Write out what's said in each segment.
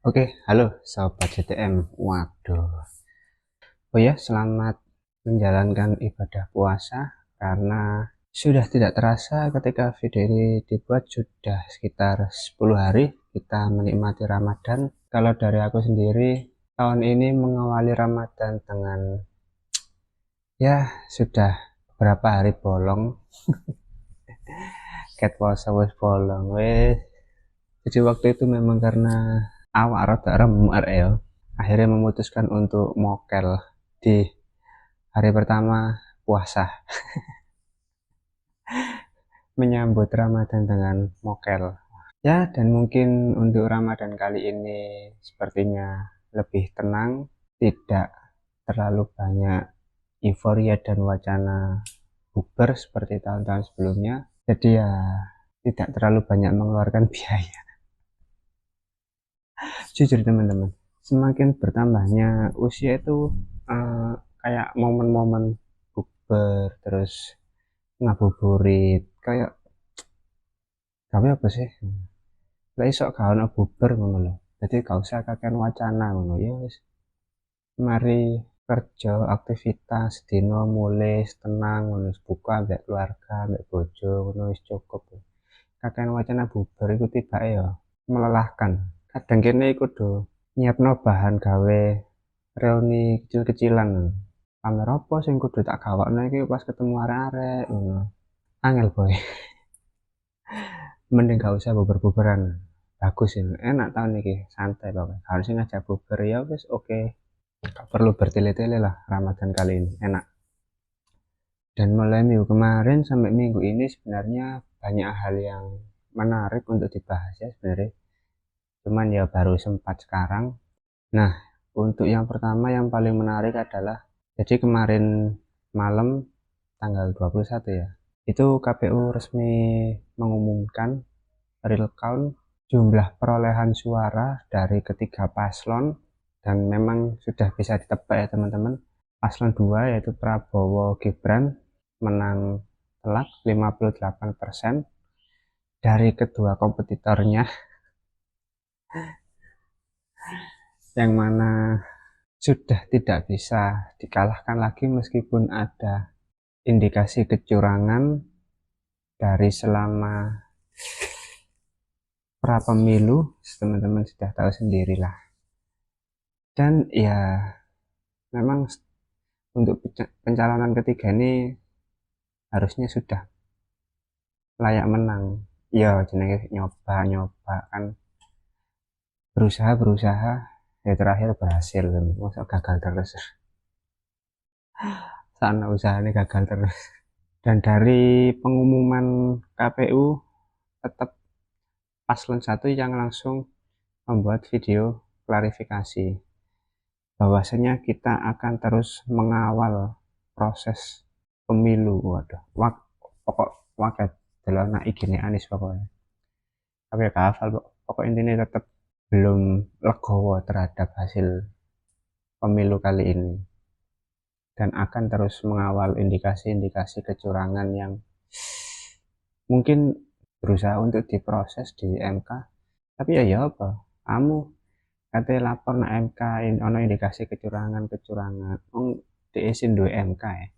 Oke, halo Sobat JTM. Waduh. Oh ya, selamat menjalankan ibadah puasa karena sudah tidak terasa ketika video ini dibuat sudah sekitar 10 hari kita menikmati Ramadan. Kalau dari aku sendiri, tahun ini mengawali Ramadan dengan ya sudah beberapa hari bolong. Ket puasa wis bolong wis. Jadi waktu itu memang karena awak rada remar ya. Akhirnya memutuskan untuk mokel di hari pertama puasa, menyambut Ramadan dengan mokel. Ya, dan mungkin untuk Ramadan kali ini sepertinya lebih tenang, tidak terlalu banyak euforia dan wacana bukber seperti tahun-tahun sebelumnya. Jadi ya tidak terlalu banyak mengeluarkan biaya. Jujur teman-teman, semakin bertambahnya usia itu eh, kayak momen-momen bukber terus ngabuburit kayak tapi apa sih lah iso gak ono buber ngono lho, jadi gak usah kakean wacana ngono ya wis, mari kerja aktivitas dino mulai tenang ngono, buka ambek keluarga ambek bojo ngono wis cukup. Kakean wacana buber iku tibake ya melelahkan. Kadang kene iku do nyiapno bahan gawe reuni kecil-kecilan, pamer apa sing kudu tak gawakno iki pas ketemu arek-arek ngono, angel boy. Mending gak usah buber-buberan, bagus ini enak tahun ini santai pokoknya harusnya ngajak buber ya wis oke. Gak perlu bertele-tele lah Ramadan kali ini enak. Dan mulai minggu kemarin sampai minggu ini sebenarnya banyak hal yang menarik untuk dibahas ya sebenarnya, cuman ya baru sempat sekarang. Nah, untuk yang pertama yang paling menarik adalah jadi kemarin malam tanggal 21 ya, itu KPU resmi mengumumkan real count jumlah perolehan suara dari ketiga paslon, dan memang sudah bisa ditebak ya teman-teman. Paslon 2 yaitu Prabowo Gibran menang telak 58% dari kedua kompetitornya, yang mana sudah tidak bisa dikalahkan lagi meskipun ada indikasi kecurangan dari selama pra pemilu, teman-teman sudah tahu sendirilah. Dan ya memang untuk pencalonan ketiga ini harusnya sudah layak menang. Ya jenenge nyoba-nyoba kan, berusaha-berusaha ya terakhir berhasil kan. Masa gagal terus. Sana usahanya gagal terus. Dan dari pengumuman KPU tetap paslon 1 yang langsung membuat video klarifikasi bahwasanya kita akan terus mengawal proses pemilu. Waduh, pokok waket delok IG-ne Anies pokoknya. Tapi ya hafal pokok intinya tetap belum legowo terhadap hasil pemilu kali ini dan akan terus mengawal indikasi-indikasi kecurangan yang mungkin berusaha untuk diproses di MK. Tapi ya apa kamu katanya lapor na MK ini ono indikasi kecurangan diisin do MK ya.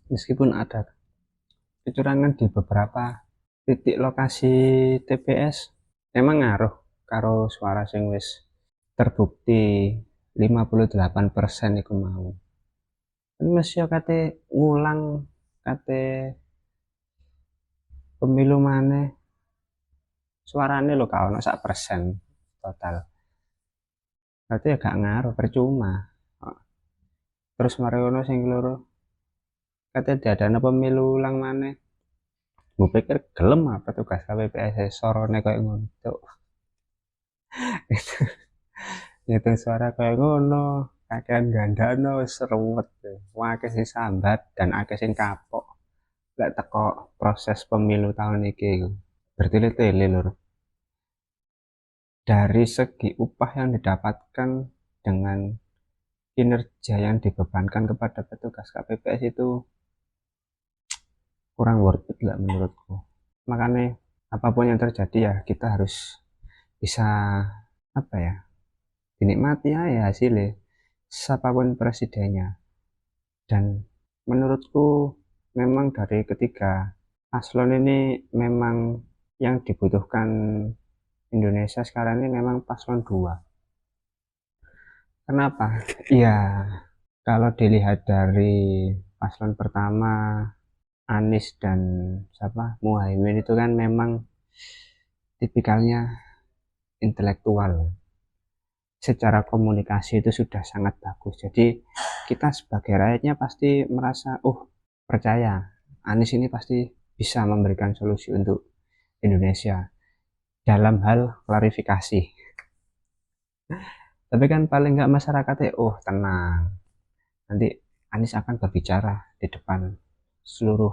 Meskipun ada kecurangan di beberapa titik lokasi TPS, emang ngaruh karo suara sing wis terbukti 58% iku mau. Kan mesti kate ngulang kate pemilu maneh suarane lho gak ono sak persen total. Berarti ya gak ngaruh, percuma. Terus mari ono sing loro kate diadana pemilu ulang maneh. Gue pikir gelem apa tugas KPPS sorone kayak ngono. Itu suara kayak ngono, kakean gandano seruwet. Wake sing sambat dan akeh sing kapok. Lek teko proses pemilu tahun iki bertele-tele lur. Dari segi upah yang didapatkan dengan kinerja yang dibebankan kepada petugas KPPS itu kurang worth it lah menurutku. Makanya apapun yang terjadi ya kita harus bisa apa ya, dinikmati aja hasilnya siapapun presidennya. Dan menurutku memang dari ketiga paslon ini memang yang dibutuhkan Indonesia sekarang ini memang paslon 2. Kenapa? Iya, kalau dilihat dari paslon pertama Anies dan siapa Muhaimin itu kan memang tipikalnya intelektual, secara komunikasi itu sudah sangat bagus. Jadi kita sebagai rakyatnya pasti merasa, oh percaya Anies ini pasti bisa memberikan solusi untuk Indonesia dalam hal klarifikasi. Tapi kan paling nggak masyarakatnya, oh tenang, nanti Anies akan berbicara di depan seluruh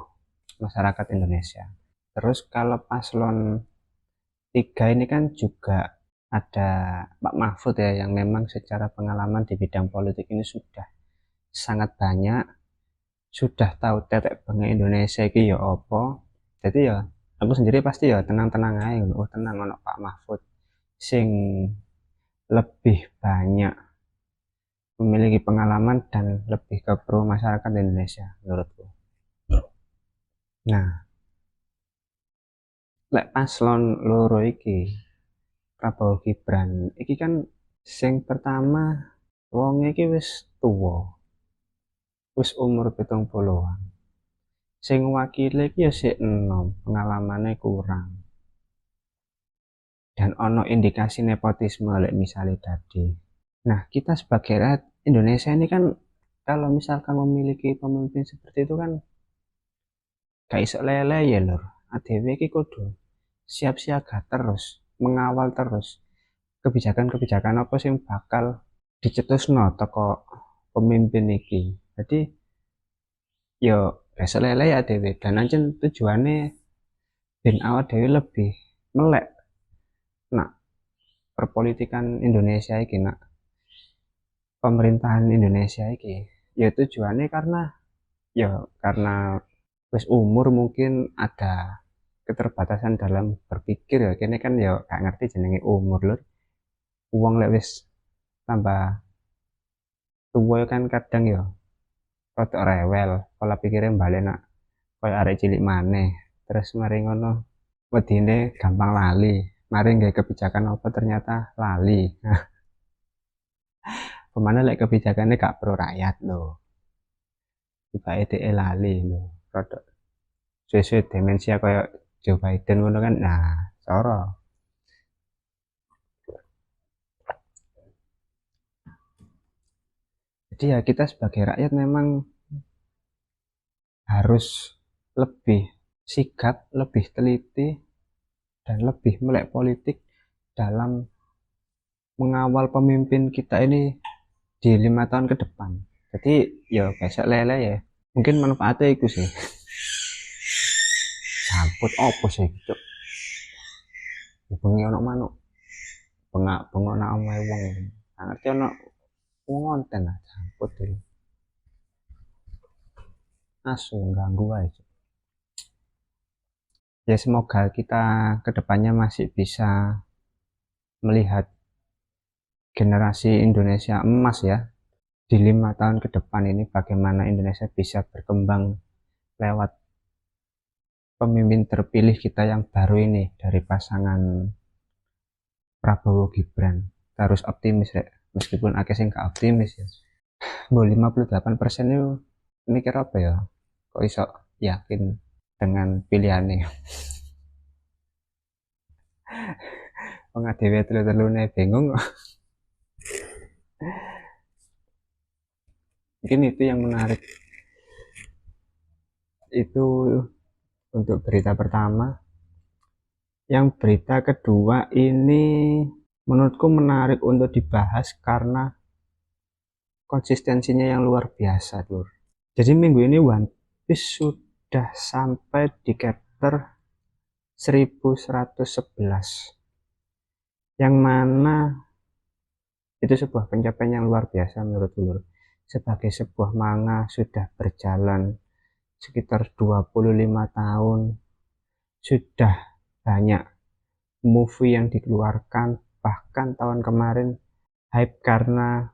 masyarakat Indonesia. Terus kalau paslon 3 ini kan juga ada Pak Mahfud ya, yang memang secara pengalaman di bidang politik ini sudah sangat banyak, sudah tahu tetek bengek Indonesia iki ya apa. Jadi ya aku sendiri pasti ya tenang-tenang aja, oh tenang ono Pak Mahfud sing lebih banyak memiliki pengalaman dan lebih ke pro masyarakat Indonesia menurutku. Nah, lek paslon loro iki Prabowo Gibran iki kan sing pertama wong iki wis tuwa, wis umur 70-an. Sing wakile iki ya sik enom, pengalamane kurang. Dan ono indikasi nepotisme lek misalnya tadi. Nah, kita sebagai rakyat Indonesia ini kan kalau misalkan memiliki pemimpin seperti itu kan gak iso lele ya lur. ADW iki kudu siap siaga terus, mengawal terus kebijakan-kebijakan apa sih yang bakal dicetusno teko pemimpin iki. Jadi yo gak iso lele ya ADW, dan ancen tujuannya ben awak dhewe lebih melek nak perpolitikan Indonesia iki, nak pemerintahan Indonesia iki. Ya tujuannya karena wis umur mungkin ada keterbatasan dalam berpikir ya, kene kan ya gak ngerti jenenge umur lho. Uang lek wis tambah tua kan kadang ya rada rewel, pola pikirnya balik nak koyo arek cilik maneh. Terus mari ngono wedine gampang lali, mari nggak kebijakan apa ternyata lali. Nah, kemana lek kebijakannya gak pro rakyat loh, tiba ide lali loh, rada suwe-suwe demensia kayak Joe Biden ngono kan. Nah, soro. Jadi ya kita sebagai rakyat memang harus lebih sigap, lebih teliti, dan lebih melek politik dalam mengawal pemimpin kita ini di 5 tahun ke depan. Jadi ya besok lele ya. Mungkin manfaatnya itu sih. Campur opo sih gitu. Bengi ono manuk. Bengok nak omahe wong. Ngerti ono wong ngonten lah campur dulu. Asu ganggu aja. Ya semoga kita kedepannya masih bisa melihat generasi Indonesia emas ya, di 5 tahun ke depan ini bagaimana Indonesia bisa berkembang lewat pemimpin terpilih kita yang baru ini dari pasangan Prabowo Gibran. Kita harus optimis ya, meskipun akhirnya sih nggak optimis ya. Bo 58% itu mikir apa ya, kok iso yakin dengan pilihannya. Wong dhewe telu-telune bingung. Mungkin itu yang menarik itu untuk berita pertama. Yang berita kedua ini menurutku menarik untuk dibahas karena konsistensinya yang luar biasa lur. Jadi minggu ini One Piece sudah sampai di chapter 1111, yang mana itu sebuah pencapaian yang luar biasa menurut lur. Sebagai sebuah manga sudah berjalan sekitar 25 tahun sudah banyak movie yang dikeluarkan, bahkan tahun kemarin hype karena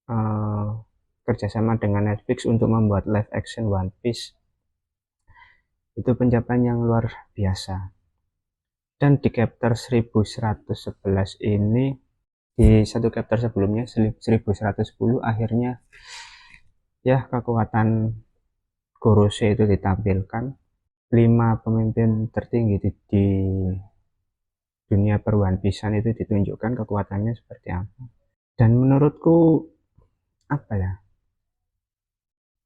uh, kerjasama dengan Netflix untuk membuat live action One Piece. Itu pencapaian yang luar biasa. Dan di chapter 1111 ini, di satu chapter sebelumnya 1110, akhirnya ya kekuatan Gorosei itu ditampilkan. 5 pemimpin tertinggi di dunia per One Piece itu ditunjukkan kekuatannya seperti apa. Dan menurutku apa ya,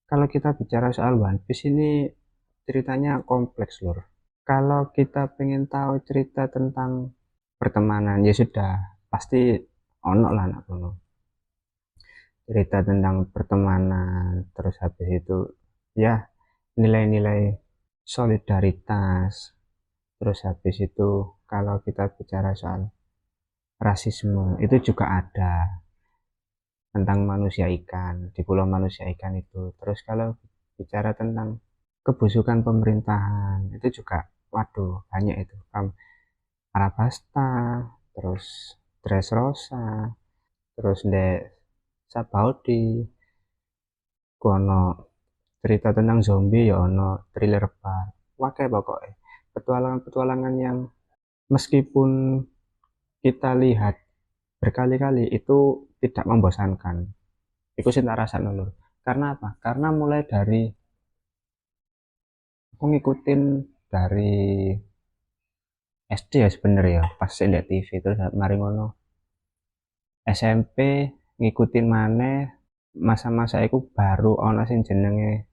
kalau kita bicara soal One Piece ini ceritanya kompleks lur. Kalau kita pengen tahu cerita tentang pertemanan, ya sudah pasti ono lah anak kuno. Cerita tentang pertemanan, terus habis itu ya nilai-nilai solidaritas, terus habis itu kalau kita bicara soal rasisme itu juga ada, tentang manusia ikan di pulau manusia ikan itu. Terus kalau bicara tentang kebusukan pemerintahan itu juga waduh banyak itu, Arabasta, terus Dressrosa, terus Ndek Sabaudi, kono cerita tentang zombie ya ono, thriller bar, wakai pokoknya petualangan-petualangan yang meskipun kita lihat berkali-kali itu tidak membosankan. Itu sih tak rasa dulu. Karena apa? Karena mulai dari aku ngikutin dari SD ya sebenernya ya, pas lihat TV terus mari ngono SMP ngikutin maneh, masa-masa itu baru ono sing jenenge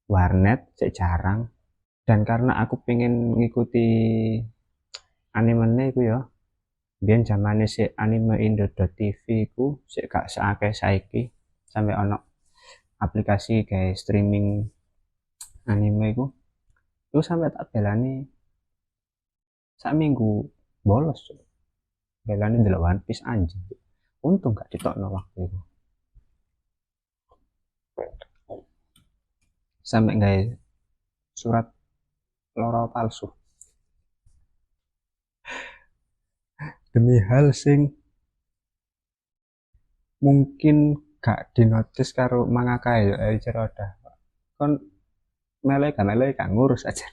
warnet, cek jarang. Dan karena aku pengen ngikuti animenya itu ya, biyen zamane si anime Indo.tv ku sik gak seakeh saiki, sampai ono aplikasi kayak streaming anime itu sampai tak belani sak minggu bolos belani delok One Piece anjing. Untung gak ditokno waktu itu. Sampai nggak surat loro palsu demi hal sing mungkin gak dinotis karo mangaka ya Ceroda. Kon melek kan ngurus aja.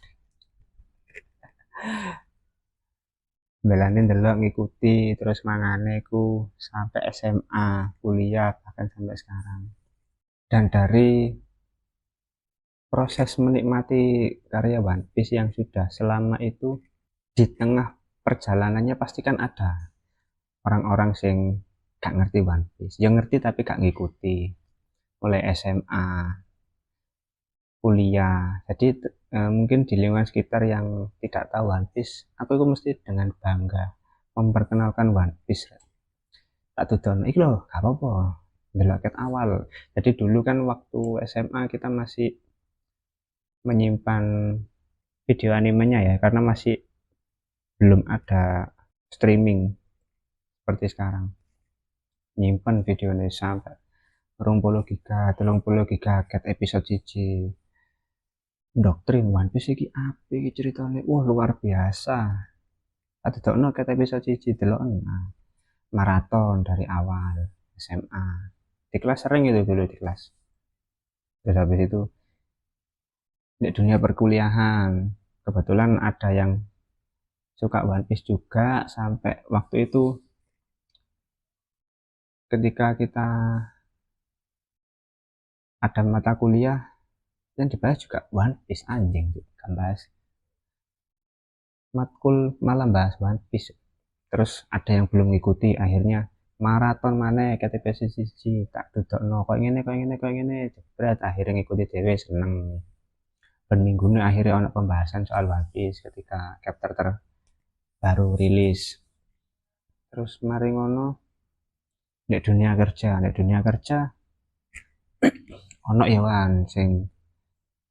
Belani delok ngikuti terus mangane ku sampai SMA, kuliah bahkan sampai sekarang. Dan dari proses menikmati karya One Piece yang sudah selama itu, di tengah perjalanannya pasti kan ada orang-orang sing gak ngerti One Piece, yang ngerti tapi gak ngikuti, mulai SMA, kuliah. Jadi mungkin di lingkungan sekitar yang tidak tahu One Piece, aku itu mesti dengan bangga memperkenalkan One Piece. Tak tudon iki lho gak apa-apa ndelok ket awal. Jadi dulu kan waktu SMA kita masih menyimpan video animenya ya, karena masih belum ada streaming seperti sekarang. Nyimpen videonya sampai 20 giga, 30 giga ket episode siji. Doktrin One Piece iki apik iki ceritanya, wah luar biasa. Adekno ket episode siji delok maraton dari awal SMA. Di kelas sering itu dulu di kelas. Terus habis itu di dunia perkuliahan kebetulan ada yang suka One Piece juga, sampai waktu itu ketika kita ada mata kuliah yang dibahas juga One Piece anjing tuh kan, bahas matkul malam bahas One Piece. Terus ada yang belum ngikuti, akhirnya maraton mana KTP siji tak duduk no kok ngene jebret, akhirnya ngikuti dewe seneng. Ben minggune akhirnya ono pembahasan soal One Piece ketika chapter terbaru rilis. Terus mari ngono di dunia kerja ono ya wan sing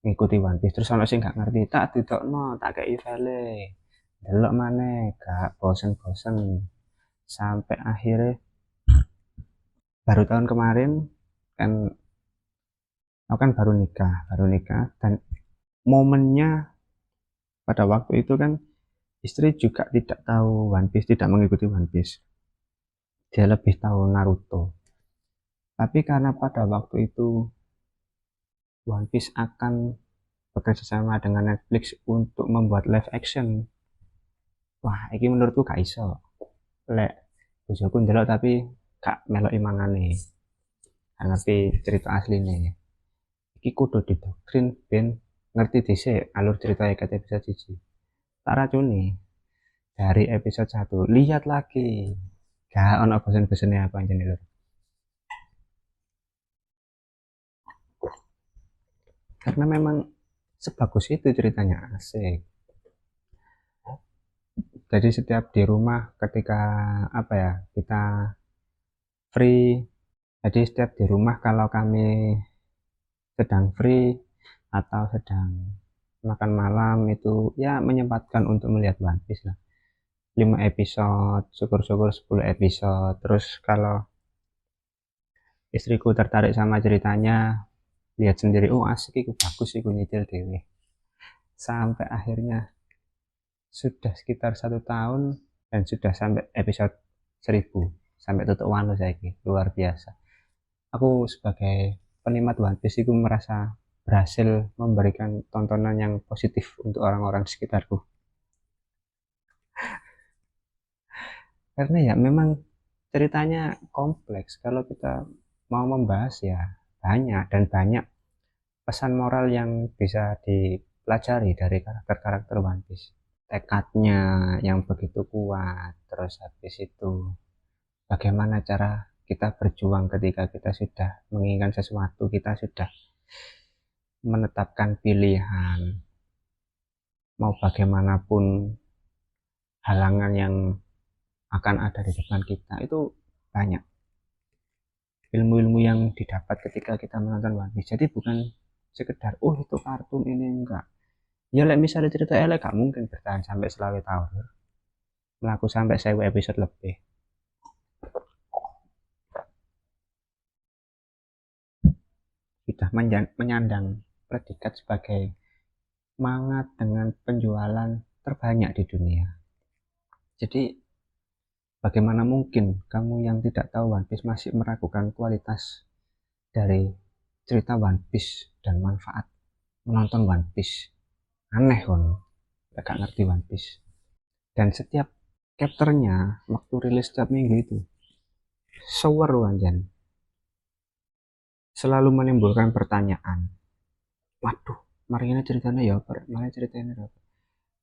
ngikuti One Piece, terus ono sing gak ngerti tak didokno tak kei file delok maneh gak bosen-bosen, sampai akhirnya baru tahun kemarin kan Aku kan baru nikah dan momennya pada waktu itu kan istri juga tidak tahu One Piece, tidak mengikuti One Piece. Dia lebih tahu Naruto. Tapi karena pada waktu itu One Piece akan bekerja sama dengan Netflix untuk membuat live action. Wah, ini menurutku gak iso. Lek bojoku ndelok tapi gak melok imangane. Gak ngerti cerita aslinya. Iki kudu didoktrin ben ngerti dhisik alur cerita kat episode 1. Tak racuni dari episode 1 lihat lagi. Gak ono bosen-bosennya apa anjene lho. Karena memang sebagus itu ceritanya, asik. Jadi setiap di rumah ketika apa ya, kita free, jadi setiap di rumah kalau kami sedang free atau sedang makan malam itu ya menyempatkan untuk melihat One Piece lah. 5 episode, syukur-syukur 10 episode. Terus kalau istriku tertarik sama ceritanya, lihat sendiri, oh asik, itu bagus, itu nyicil dewe. Sampai akhirnya sudah sekitar 1 tahun dan sudah sampai episode 1000, sampai tutup wano saiki, luar biasa. Aku sebagai penikmat One Piece itu merasa berhasil memberikan tontonan yang positif untuk orang-orang di sekitarku. Karena ya memang ceritanya kompleks. Kalau kita mau membahas ya banyak dan banyak pesan moral yang bisa dipelajari dari karakter-karakter One Piece. Tekadnya yang begitu kuat, terus habis itu bagaimana cara kita berjuang ketika kita sudah menginginkan sesuatu, kita sudah menetapkan pilihan, mau bagaimanapun halangan yang akan ada di depan kita, itu banyak ilmu-ilmu yang didapat ketika kita menonton One Piece. Jadi bukan sekedar oh itu kartun ini, enggak. Ya like misalnya cerita elek gak mungkin bertahan sampai selawe tahun, melaku sampai 1000 episode lebih. Sudah menyandang predikat sebagai manga dengan penjualan terbanyak di dunia. Jadi bagaimana mungkin kamu yang tidak tahu One Piece masih meragukan kualitas dari cerita One Piece dan manfaat menonton One Piece? Aneh kan, gak ngerti One Piece. Dan setiap chapternya waktu rilis setiap minggu itu sewer anjan, selalu menimbulkan pertanyaan. Waduh, mari ini ceritanya ya apa? Mari ceritanya apa?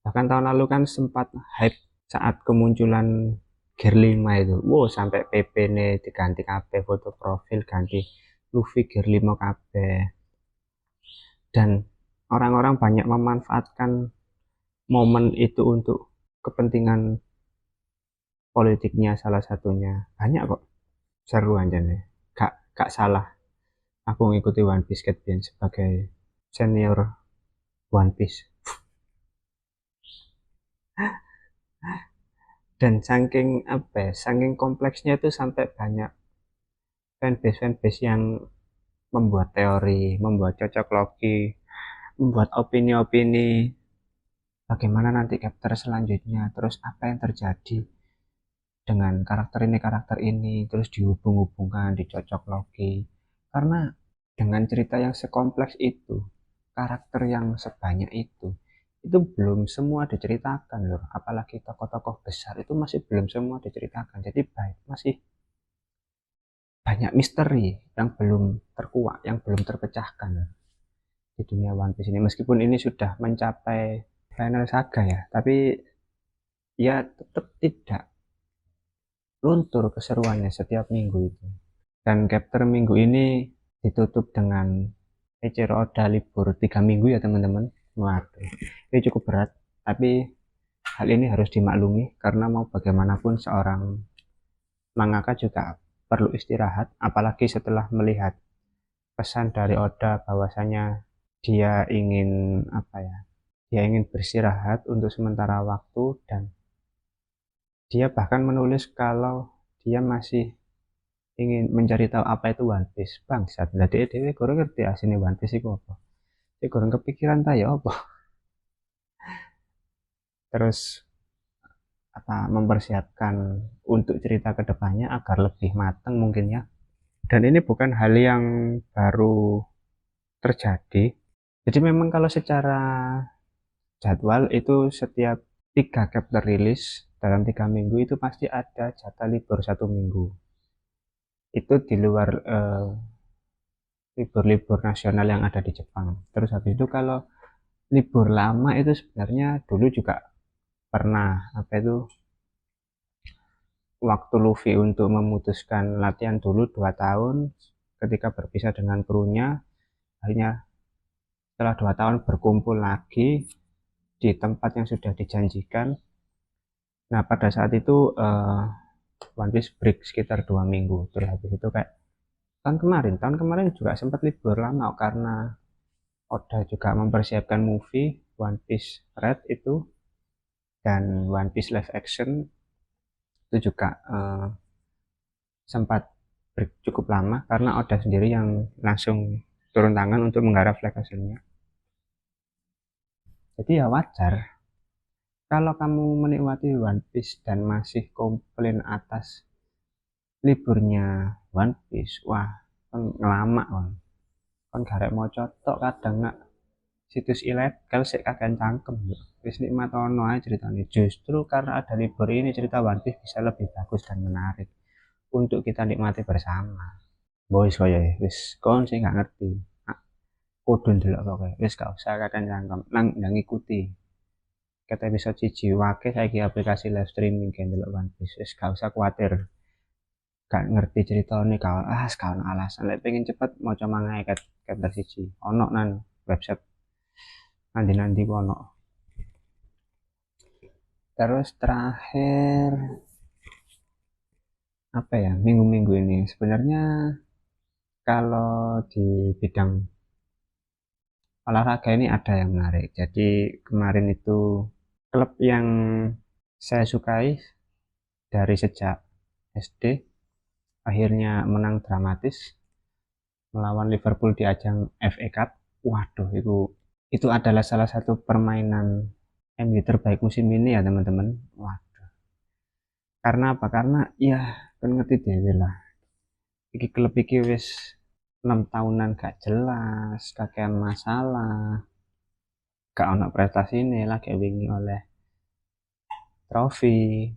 Bahkan tahun lalu kan sempat hype saat kemunculan Gear 5 itu. Wow, sampai PP nih diganti kabeh, foto profil ganti Luffy Gear 5 kabeh. Dan orang-orang banyak memanfaatkan momen itu untuk kepentingan politiknya salah satunya. Banyak kok, seru aja nih. Gak salah aku ngikuti One Piece Cat sebagai senior One Piece. Dan saking apa ya, saking kompleksnya itu sampai banyak fanbase yang membuat teori, membuat cocok logi, membuat opini-opini bagaimana nanti chapter selanjutnya, terus apa yang terjadi dengan karakter ini, terus dihubung-hubungkan, dicocok logi. Karena dengan cerita yang sekompleks itu, karakter yang sebanyak itu belum semua diceritakan loh. Apalagi tokoh-tokoh besar itu masih belum semua diceritakan. Jadi baik, masih banyak misteri yang belum terkuak, yang belum terpecahkan di dunia One Piece ini. Meskipun ini sudah mencapai final saga ya, tapi ya tetap tidak luntur keseruannya setiap minggu itu. Dan chapter minggu ini ditutup dengan Eiichiro Oda libur 3 minggu ya teman-teman. Waduh, ini cukup berat, tapi hal ini harus dimaklumi karena mau bagaimanapun seorang mangaka juga perlu istirahat, apalagi setelah melihat pesan dari Oda bahwasanya dia ingin apa ya, dia ingin beristirahat untuk sementara waktu. Dan dia bahkan menulis kalau dia masih ingin mencari tahu apa itu One Piece. Bangsat, lah dhewe kurang ngerti asine One Piece iku apa. Dia kurang kepikiran ta ya apa. Terus apa mempersiapkan untuk cerita kedepannya agar lebih matang mungkin ya. Dan ini bukan hal yang baru terjadi. Jadi memang kalau secara jadwal itu setiap 3 chapter rilis dalam 3 minggu itu pasti ada jatah libur 1 minggu. Itu di luar libur-libur nasional yang ada di Jepang. Terus habis itu kalau libur lama itu sebenarnya dulu juga pernah apa itu waktu Luffy untuk memutuskan latihan dulu 2 tahun ketika berpisah dengan krunya, akhirnya setelah 2 tahun berkumpul lagi di tempat yang sudah dijanjikan. Nah pada saat itu One Piece break sekitar 2 minggu. Terus habis itu kayak tahun kemarin juga sempat libur lama karena Oda juga mempersiapkan movie One Piece Red itu, dan One Piece live action itu juga sempat break cukup lama karena Oda sendiri yang langsung turun tangan untuk menggarap live actionnya. Jadi ya wajar kalau kamu menikmati One Piece dan masih komplain atas liburnya One Piece. Wah, kan ngelama kan garek mau tok kadang nak situs ilegal sih kagak cangkem wis nikmat ono aja ceritanya. Justru karena ada libur ini cerita One Piece bisa lebih bagus dan menarik untuk kita nikmati bersama. Boys kaya wis kon sih nggak ngerti. Ah, kudu ndelok pokoknya wis gak usah kagak cangkem nang ikuti. Kata episode siji wake saiki aplikasi live streaming kan ndelok One Piece. Wis gak usah kuatir gak ngerti ceritanya kawan kawan alasan lek pengen cepet maca manga ket chapter siji ono nan website nanti ono. Terus terakhir apa ya minggu-minggu ini sebenarnya kalau di bidang olahraga ini ada yang menarik. Jadi kemarin itu klub yang saya sukai dari sejak SD akhirnya menang dramatis melawan Liverpool di ajang FA Cup. Waduh, itu adalah salah satu permainan MU terbaik musim ini ya teman-teman. Wah, karena apa? Karena ya kan ngerti deh lah. Iki klub iki wis 6 tahunan gak jelas, kakean masalah, gak ono prestasi ini lah kayak wingi oleh trofi.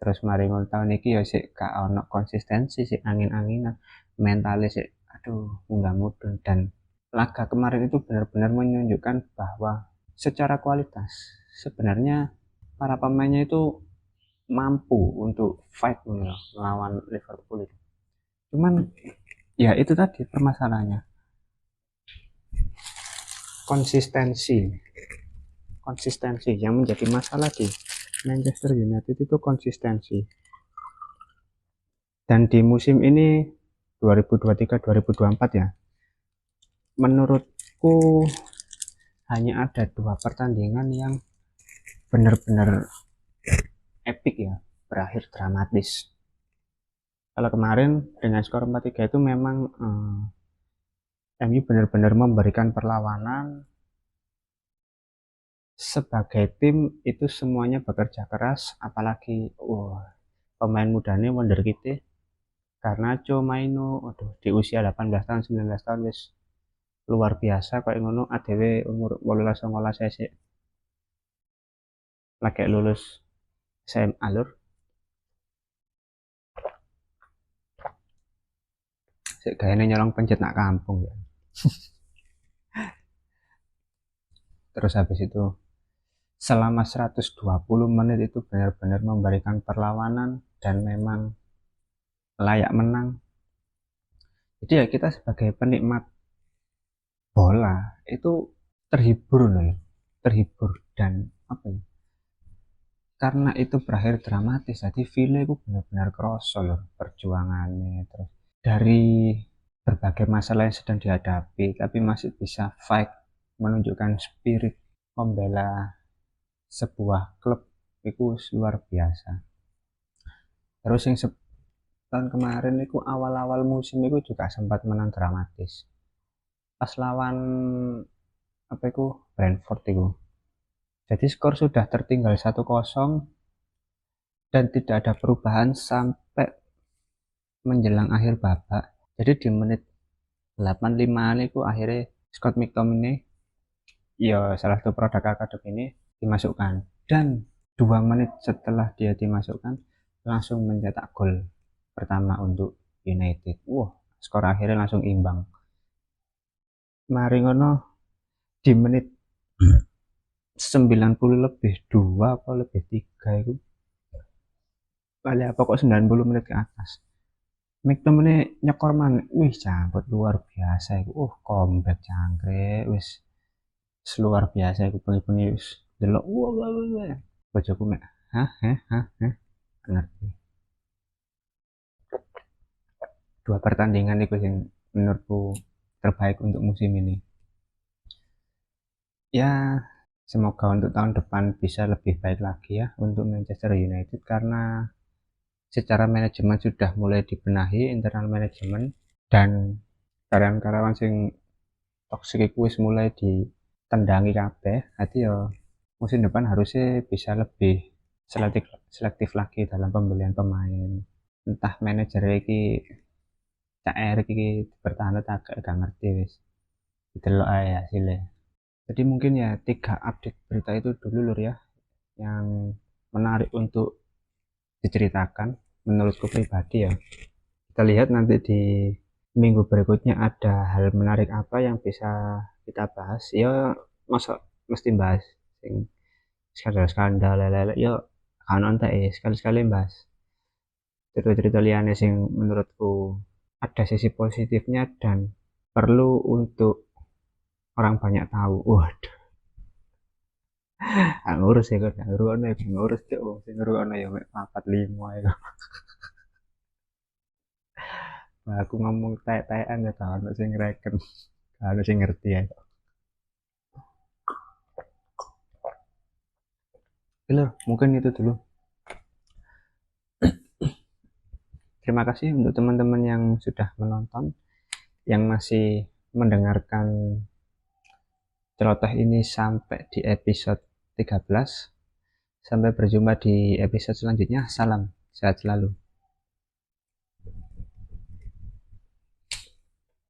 Terus mari ngono tahun iki ya sik gak ono konsistensi, sik angin-anginan, mentalis sik aduh munggah mudun. Dan laga kemarin itu benar-benar menunjukkan bahwa secara kualitas sebenarnya para pemainnya itu mampu untuk fight melawan Liverpool itu. Cuman ya itu tadi permasalahannya, konsistensi konsistensi yang menjadi masalah di Manchester United itu konsistensi. Dan di musim ini 2023-2024 ya, menurutku hanya ada 2 pertandingan yang benar-benar epic ya, berakhir dramatis. Kalau kemarin dengan skor 4-3 itu memang MU benar-benar memberikan perlawanan. Sebagai tim itu semuanya bekerja keras, apalagi pemain mudanya wonderkid Garnacho Maino, aduh di usia 18 tahun 19 tahun wis luar biasa kok ngono ADW umur 18 19 sik lagi lulus SMA lur. Sik gayane nyolong pencet nak kampung ya. Terus habis itu selama 120 menit itu benar-benar memberikan perlawanan dan memang layak menang. Jadi ya kita sebagai penikmat bola itu terhibur loh, terhibur dan apa ya? Karena itu berakhir dramatis, jadi feel itu benar-benar kerasa loh perjuangannya. Terus dari berbagai masalah yang sedang dihadapi, tapi masih bisa fight, menunjukkan spirit membela sebuah klub itu luar biasa. Terus yang tahun kemarin itu awal-awal musim itu juga sempat menang dramatis pas lawan apa itu Brentford itu. Jadi skor sudah tertinggal 1-0 dan tidak ada perubahan sampai menjelang akhir babak. Jadi di menit 85 itu akhirnya Scott McTominay, ya salah satu produk akademi ini, dimasukkan. Dan 2 menit setelah dia dimasukkan langsung mencetak gol pertama untuk United. Wah, skor akhirnya langsung imbang. Mari ngono di menit 90 lebih 2 atau lebih 3 itu. Kali apa kok 90 menit ke atas. McTominay nyekor man, wih cangkut luar biasa itu. Comeback cangkrik, wis luar biasa itu bengi-bengi wis delok. Wah, wah, wah. Bojoku mek, hah, ngerti. 2 pertandingan itu yang menurutku terbaik untuk musim ini. Ya, semoga untuk tahun depan bisa lebih baik lagi ya untuk Manchester United karena secara manajemen sudah mulai dibenahi internal manajemen dan karyawan-karyawan sing toksik iku wis mulai ditendangi kabeh. Hati ya musim depan harusnya bisa lebih selektif selektif lagi dalam pembelian pemain. Entah manajer iki Cak Erik iki bertahan tak gak ngerti wis. Didelok ae hasilnya. Jadi mungkin ya 3 update berita itu dulu lur ya yang menarik untuk diceritakan menurutku pribadi ya. Kita lihat nanti di minggu berikutnya ada hal menarik apa yang bisa kita bahas. Ya masa mesti bahas sing skandal-skandal lele yo kan ontek sekali-sekali bahas cerita-cerita liane sing menurutku ada sisi positifnya dan perlu untuk orang banyak tahu. Waduh, ngurus ya kan, ngurus tuh, sing ngurus ya mek 45 ya. Nah, aku ngomong taek-taekan ya kan, sing reken, kan sing ngerti ya. Oke, mungkin itu dulu. Terima kasih untuk teman-teman yang sudah menonton, yang masih mendengarkan celoteh ini sampai di episode 13. Sampai berjumpa di episode selanjutnya. Salam sehat selalu.